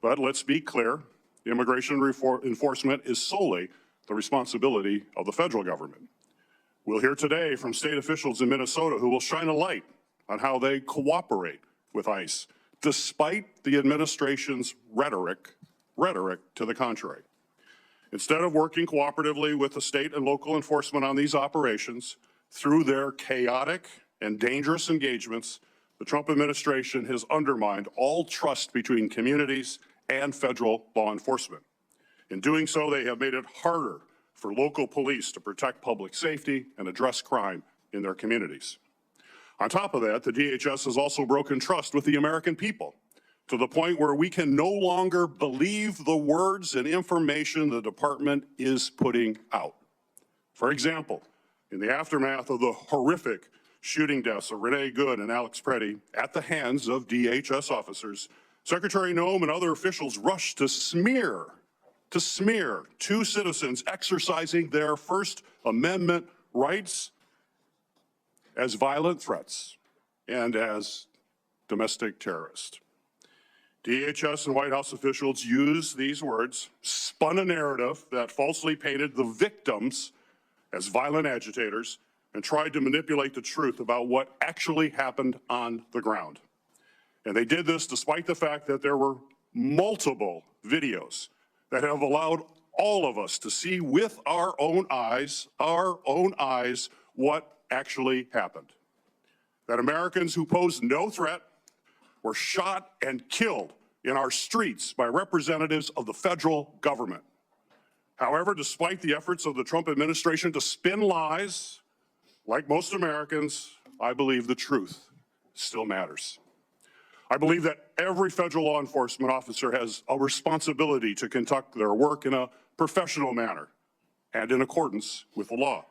But let's be clear, immigration enforcement is solely the responsibility of the federal government. We'll hear today from state officials in Minnesota who will shine a light on how they cooperate with ICE, despite the administration's rhetoric to the contrary. Instead of working cooperatively with the state and local enforcement on these operations, through their chaotic and dangerous engagements, the Trump administration has undermined all trust between communities and federal law enforcement. In doing so, they have made it harder for local police to protect public safety and address crime in their communities. On top of that, the DHS has also broken trust with the American people to the point where we can no longer believe the words and information the department is putting out. For example, in the aftermath of the horrific shooting deaths of Renee Good and Alex Preddy at the hands of DHS officers, Secretary Noem and other officials rushed to smear two citizens exercising their First Amendment rights as violent threats and as domestic terrorists. DHS and White House officials used these words, spun a narrative that falsely painted the victims as violent agitators, and tried to manipulate the truth about what actually happened on the ground. And they did this despite the fact that there were multiple videos that have allowed all of us to see with our own eyes, what actually happened. That Americans who posed no threat were shot and killed in our streets by representatives of the federal government. However, despite the efforts of the Trump administration to spin lies, like most Americans, I believe the truth still matters. I believe that every federal law enforcement officer has a responsibility to conduct their work in a professional manner and in accordance with the law.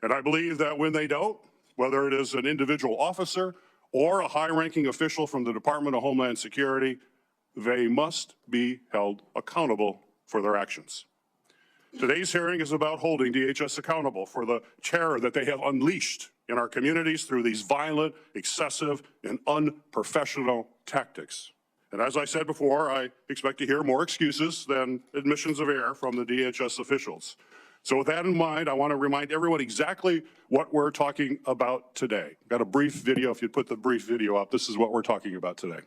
And I believe that when they don't, whether it is an individual officer or a high-ranking official from the Department of Homeland Security, they must be held accountable for their actions. Today's hearing is about holding DHS accountable for the terror that they have unleashed in our communities through these violent, excessive, and unprofessional tactics. And as I said before, I expect to hear more excuses than admissions of error from the DHS officials. So with that in mind, I want to remind everyone exactly what we're talking about today. Got a brief video. If you'd put the brief video up, this is what we're talking about today.